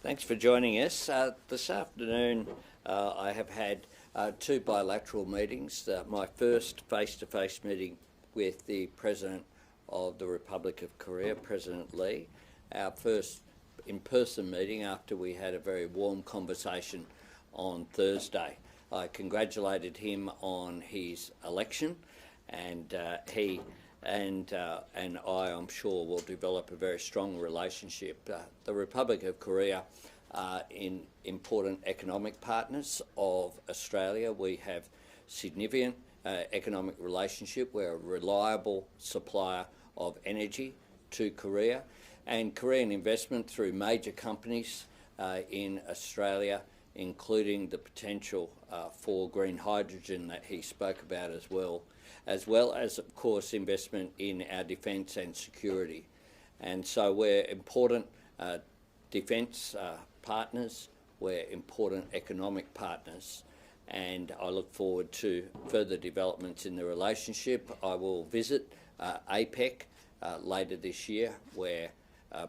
Thanks for joining us. This afternoon I have had two bilateral meetings. My first face-to-face meeting with the President of the Republic of Korea, President Lee. Our first in-person meeting after we had a very warm conversation on Thursday. I congratulated him on his election, and he and I, I'm sure, will develop a very strong relationship. The Republic of Korea are important economic partners of Australia. We have significant economic relationship. We're a reliable supplier of energy to Korea, and Korean investment through major companies in Australia, including the potential for green hydrogen that he spoke about as well as, of course, investment in our defence and security. And so we're important defence partners, we're important economic partners, and I look forward to further developments in the relationship. I will visit APEC later this year, where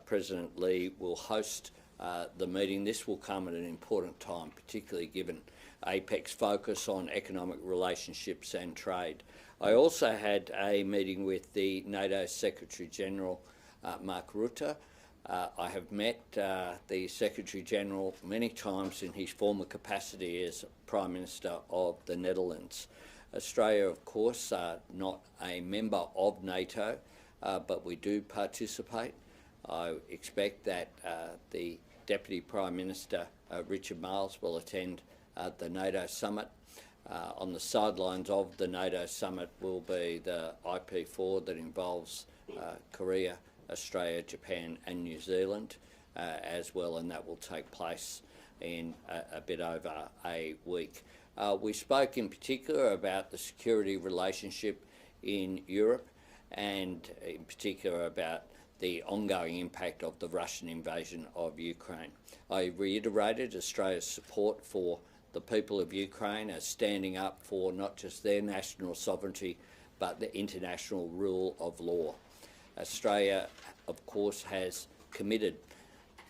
President Lee will host the meeting. This will come at an important time, particularly given APEC's focus on economic relationships and trade. I also had a meeting with the NATO Secretary-General, Mark Rutte. I have met the Secretary-General many times in his former capacity as Prime Minister of the Netherlands. Australia, of course, not a member of NATO, but we do participate. I expect that the Deputy Prime Minister, Richard Marles, will attend the NATO summit. On the sidelines of the NATO summit will be the IP4 that involves Korea, Australia, Japan and New Zealand as well, and that will take place in a bit over a week. We spoke in particular about the security relationship in Europe, and in particular about the ongoing impact of the Russian invasion of Ukraine. I reiterated Australia's support for the people of Ukraine as standing up for not just their national sovereignty, but the international rule of law. Australia, of course, has committed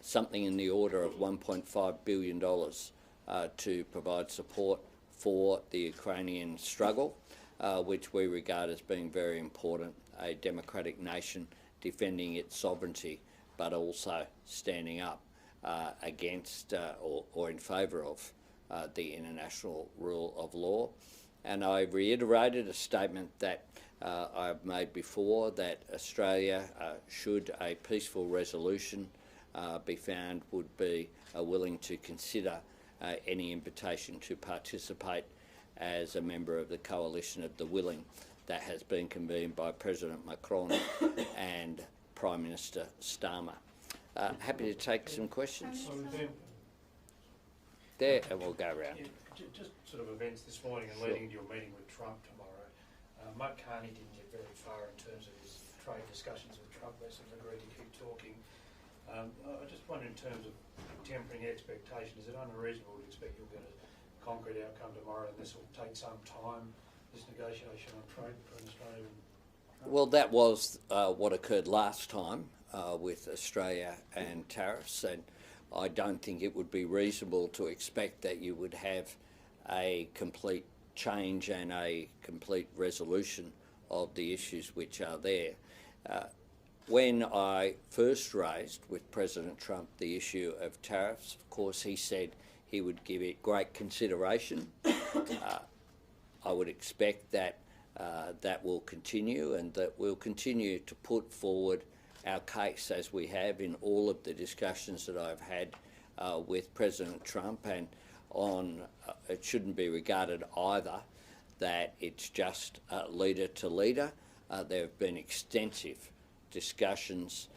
something in the order of $1.5 billion to provide support for the Ukrainian struggle, which we regard as being very important, a democratic nation defending its sovereignty, but also standing up against or in favour of the international rule of law. And I reiterated a statement that I've made before, that Australia, should a peaceful resolution be found, would be willing to consider any invitation to participate as a member of the coalition of the willing that has been convened by President Macron and Prime Minister Starmer. Happy to take some questions. There, and we'll go around. Yeah, just sort of events this morning and leading into your meeting with Trump tomorrow. Mark Carney didn't get very far in terms of his trade discussions with Trump. They sort of agreed to keep talking. I just wonder, in terms of tempering expectation, is it unreasonable to expect you'll get a concrete outcome tomorrow and this will take some time, this negotiation on trade between Australia and Trump? Well, that was what occurred last time with Australia and tariffs, and I don't think it would be reasonable to expect that you would have a complete change and a complete resolution of the issues which are there. When I first raised with President Trump the issue of tariffs, of course, he said he would give it great consideration. I would expect that that will continue, and that we'll continue to put forward our case, as we have in all of the discussions that I've had with President Trump. And on it shouldn't be regarded either that it's just leader to leader. There have been extensive discussions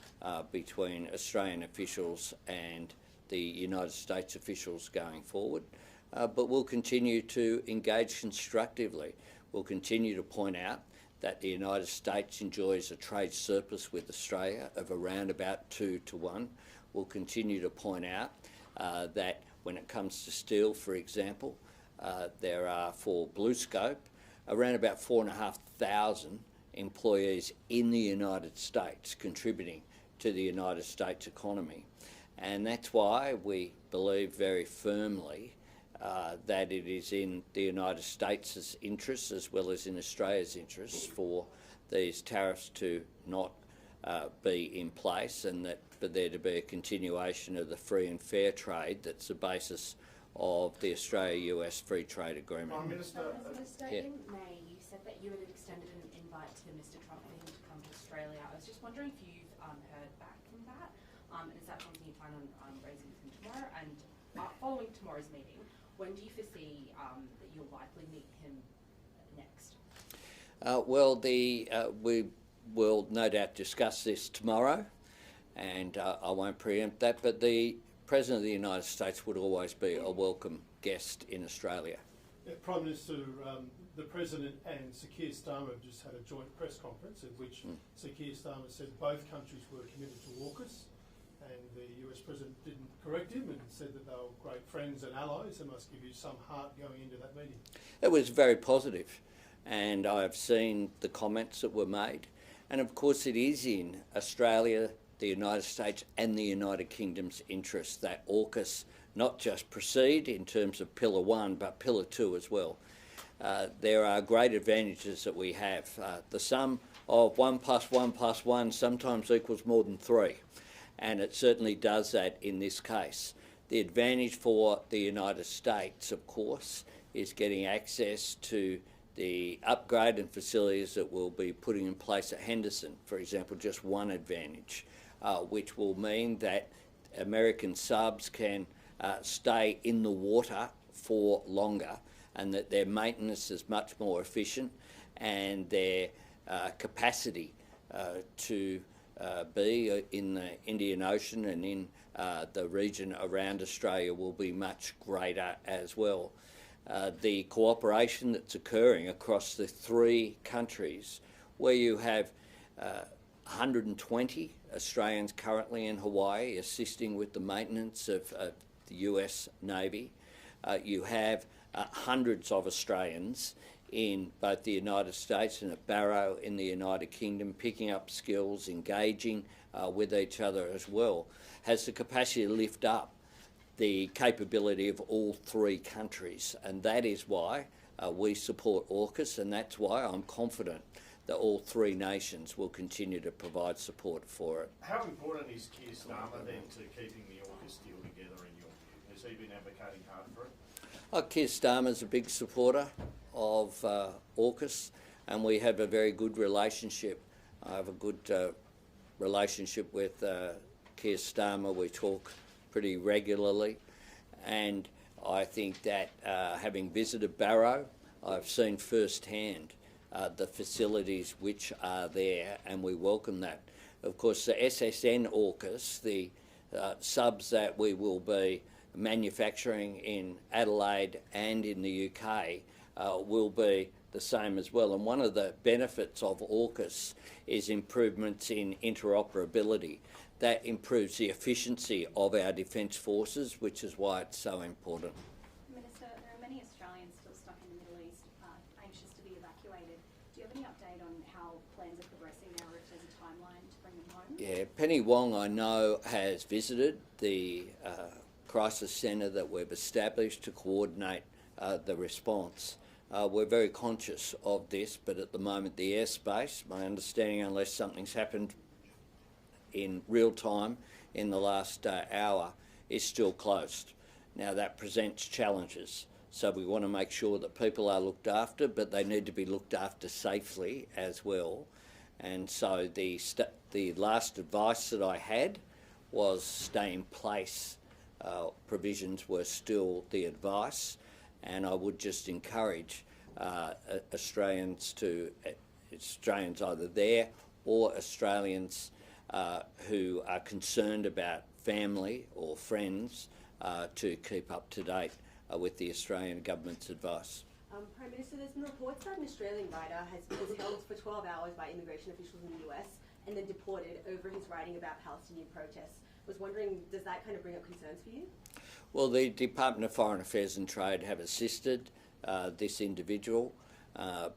between Australian officials and the United States officials going forward, but we'll continue to engage constructively. We'll continue to point out that the United States enjoys a trade surplus with Australia of around about 2 to 1. We'll continue to point out that when it comes to steel, for example, there are, for BlueScope, around about 4,500 employees in the United States contributing to the United States economy. And that's why we believe very firmly that it is in the United States' interests as well as in Australia's interests for these tariffs to not be in place, and that for there to be a continuation of the free and fair trade that's the basis of the Australia-US Free Trade Agreement. Prime Minister, in May, you said that you had extended an invite to Mr Trump for him to come to Australia. I was just wondering if you've heard back from that, and is that something you plan on raising with him tomorrow? And following tomorrow's meeting, when do you foresee that you'll likely meet him next? We will no doubt discuss this tomorrow, and I won't preempt that, but the President of the United States would always be a welcome guest in Australia. Prime Minister, the President and Sir Keir Starmer have just had a joint press conference in which Sir Keir Starmer said both countries were committed to AUKUS, and the US President didn't correct him and said that they were great friends and allies. It must give you some heart going into that meeting. It was very positive, and I've seen the comments that were made. And of course it is in Australia, the United States and the United Kingdom's interest that AUKUS not just proceed in terms of Pillar 1 but Pillar 2 as well. There are great advantages that we have. The sum of 1 plus 1 plus 1 sometimes equals more than 3, and it certainly does that in this case. The advantage for the United States, of course, is getting access to the upgraded facilities that we'll be putting in place at Henderson, for example, just one advantage, which will mean that American subs can stay in the water for longer, and that their maintenance is much more efficient, and their capacity to be in the Indian Ocean and in the region around Australia will be much greater as well. The cooperation that's occurring across the 3 countries, where you have 120 Australians currently in Hawaii assisting with the maintenance of the US Navy. You have hundreds of Australians in both the United States and at Barrow in the United Kingdom, picking up skills, engaging with each other as well, has the capacity to lift up the capability of all 3 countries. And that is why we support AUKUS, and that's why I'm confident that all 3 nations will continue to provide support for it. How important is Keir Starmer then to keeping the AUKUS deal together in your view? Has he been advocating hard for it? Keir Starmer's a big supporter of AUKUS, and we have a very good relationship. I have a good relationship with Keir Starmer. We talk pretty regularly, and I think that having visited Barrow, I've seen firsthand the facilities which are there, and we welcome that. Of course, the SSN AUKUS, the subs that we will be manufacturing in Adelaide and in the UK, will be the same as well. And one of the benefits of AUKUS is improvements in interoperability. That improves the efficiency of our defence forces, which is why it's so important. Minister, there are many Australians still stuck in the Middle East, anxious to be evacuated. Do you have any update on how plans are progressing now, or if there's a timeline to bring them home? Yeah, Penny Wong, I know, has visited the crisis centre that we've established to coordinate the response. We're very conscious of this, but at the moment the airspace, my understanding, unless something's happened in real time in the last hour, is still closed. Now that presents challenges, so we want to make sure that people are looked after, but they need to be looked after safely as well. And so the last advice that I had was stay in place. Provisions were still the advice, and I would just encourage Australians either there or Australians who are concerned about family or friends to keep up to date with the Australian government's advice. Prime Minister, there's been reports that an Australian writer was held for 12 hours by immigration officials in the US and then deported over his writing about Palestinian protests. I was wondering, does that kind of bring up concerns for you? Well, the Department of Foreign Affairs and Trade have assisted this individual.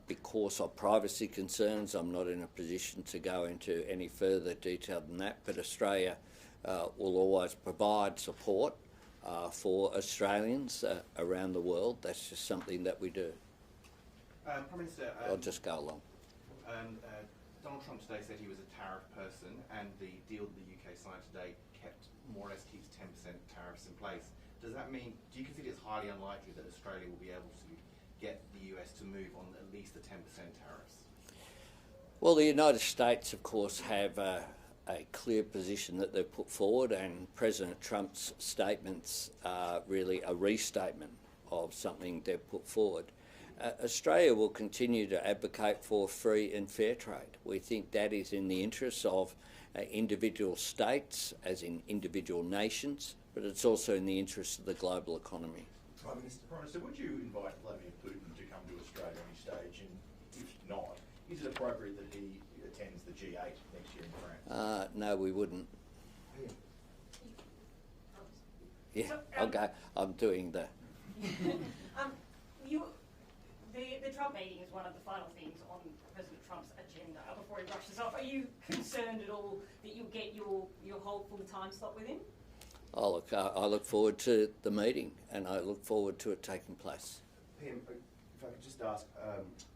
Because of privacy concerns, I'm not in a position to go into any further detail than that, but Australia will always provide support for Australians around the world. That's just something that we do. Prime Minister, I'll just go along. Donald Trump today said he was a tariff person, and the deal that the UK signed today more or less keeps 10% tariffs in place. Does that mean, do you consider it's highly unlikely that Australia will be able to get the US to move on at least the 10% tariffs? Well, the United States, of course, have a clear position that they've put forward, and President Trump's statements are really a restatement of something they've put forward. Australia will continue to advocate for free and fair trade. We think that is in the interests of individual states, as in individual nations, but it's also in the interests of the global economy. Prime Minister, would you invite Vladimir Putin to come to Australia on any stage? And if not, is it appropriate that he attends the G8 next year in France? No, we wouldn't. Yeah, okay, I'm doing the... The Trump meeting is one of the final things on President Trump's agenda before he rushes off. Are you concerned at all that you'll get your whole full time slot with him? Oh, look, I look forward to the meeting, and I look forward to it taking place. PM, if I could just ask,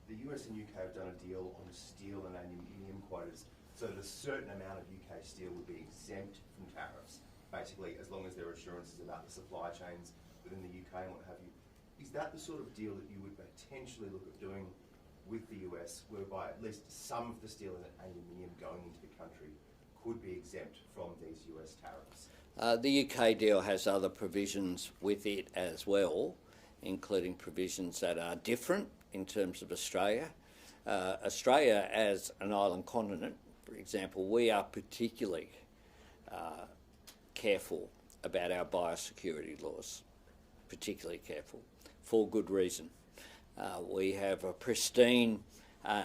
the US and UK have done a deal on steel and aluminium quotas, so that a certain amount of UK steel would be exempt from tariffs, basically, as long as there are assurances about the supply chains within the UK and what have you. Is that the sort of deal that you would potentially look at doing with the US, whereby at least some of the steel and aluminium going into the country could be exempt from these US tariffs? The UK deal has other provisions with it as well, including provisions that are different in terms of Australia. Australia as an island continent, for example, we are particularly careful about our biosecurity laws, particularly careful, for good reason. We have a pristine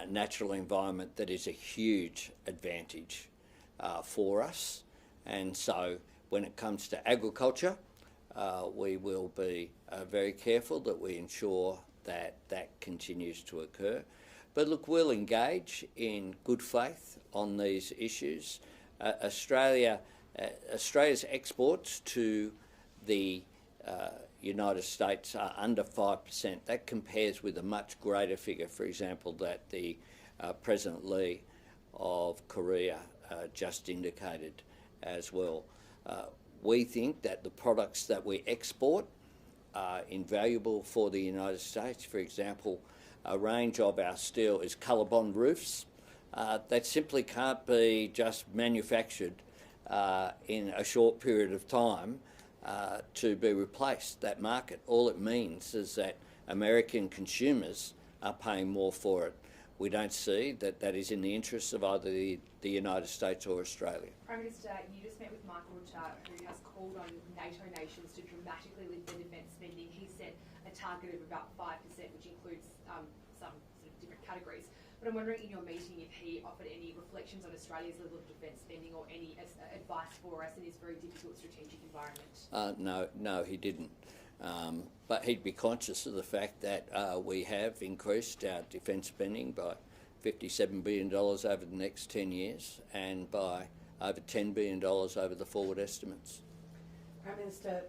natural environment that is a huge advantage for us, and so when it comes to agriculture, we will be very careful that we ensure that that continues to occur. But look, we'll engage in good faith on these issues. Australia's exports to the United States are under 5%. That compares with a much greater figure, for example, that the President Lee of Korea just indicated as well. We think that the products that we export are invaluable for the United States. For example, a range of our steel is colour-bond roofs that simply can't be just manufactured in a short period of time to be replaced. That market, all it means is that American consumers are paying more for it. We don't see that that is in the interests of either the United States or Australia. Prime Minister, you just met with Michael Rutte, who has called on NATO nations to dramatically lift their defence spending. He set a target of about 5%, which includes some sort of different categories. But I'm wondering in your meeting if he offered any reflections on Australia's level of defence spending or any advice for us in this very difficult strategic environment. No, he didn't. But he'd be conscious of the fact that we have increased our defence spending by $57 billion over the next 10 years and by over $10 billion over the forward estimates. Prime Minister,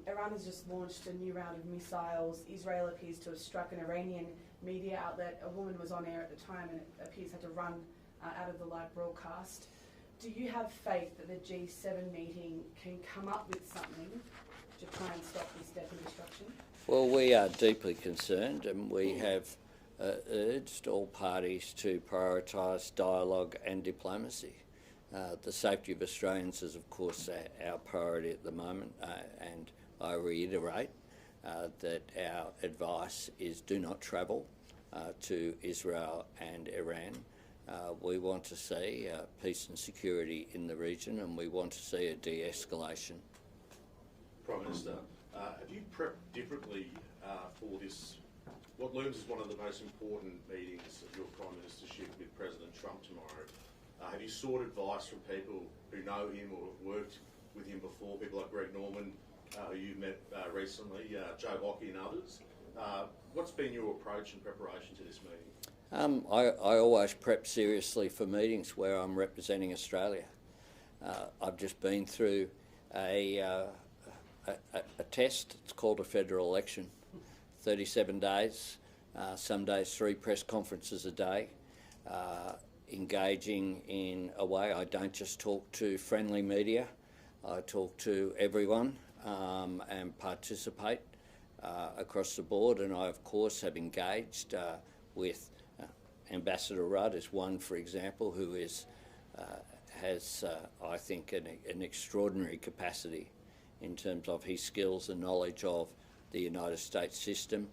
Iran has just launched a new round of missiles. Israel appears to have struck an Iranian media outlet. A woman was on air at the time and it appears had to run out of the live broadcast. Do you have faith that the G7 meeting can come up with something to try and stop this death and destruction? Well, we are deeply concerned, and we have urged all parties to prioritise dialogue and diplomacy. The safety of Australians is, of course, our priority at the moment, and I reiterate that our advice is do not travel to Israel and Iran. We want to see peace and security in the region, and we want to see a de-escalation. Prime Minister, have you prepped differently for this, what looms as one of the most important meetings of your Prime Ministership with President Trump tomorrow? Have you sought advice from people who know him or have worked with him before, people like Greg Norman, who you've met recently, Joe Hockey and others? What's been your approach and preparation to this meeting? I always prep seriously for meetings where I'm representing Australia. I've just been through a test. It's called a federal election. 37 days, some days 3 press conferences a day, engaging in a way. I don't just talk to friendly media, I talk to everyone and participate across the board, and I of course have engaged with Ambassador Rudd is one, for example, who is has I think an extraordinary capacity in terms of his skills and knowledge of the United States system.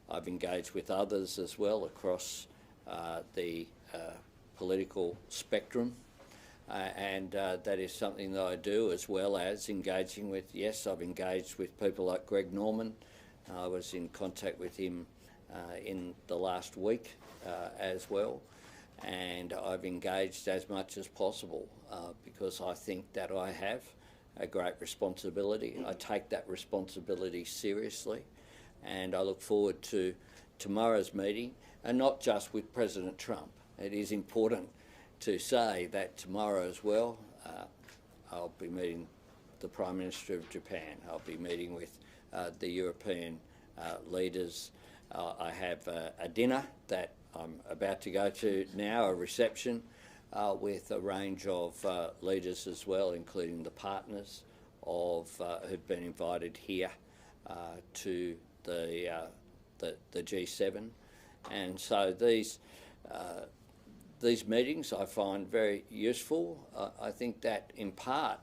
I've engaged with others as well across the political spectrum, and that is something that I do, as well as engaging with, yes, I've engaged with people like Greg Norman. I was in contact with him in the last week as well, and I've engaged as much as possible because I think that I have a great responsibility. I take that responsibility seriously, and I look forward to tomorrow's meeting, and not just with President Trump. It is important to say that tomorrow as well, I'll be meeting the Prime Minister of Japan. I'll be meeting with the European leaders. I have a dinner that I'm about to go to now, a reception with a range of leaders as well, including the partners of who've been invited here to the G7, and so these meetings I find very useful. I think that in part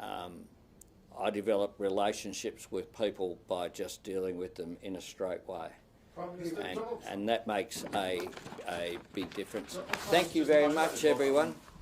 I develop relationships with people by just dealing with them in a straight way. And that makes a big difference. Thank you very much, everyone.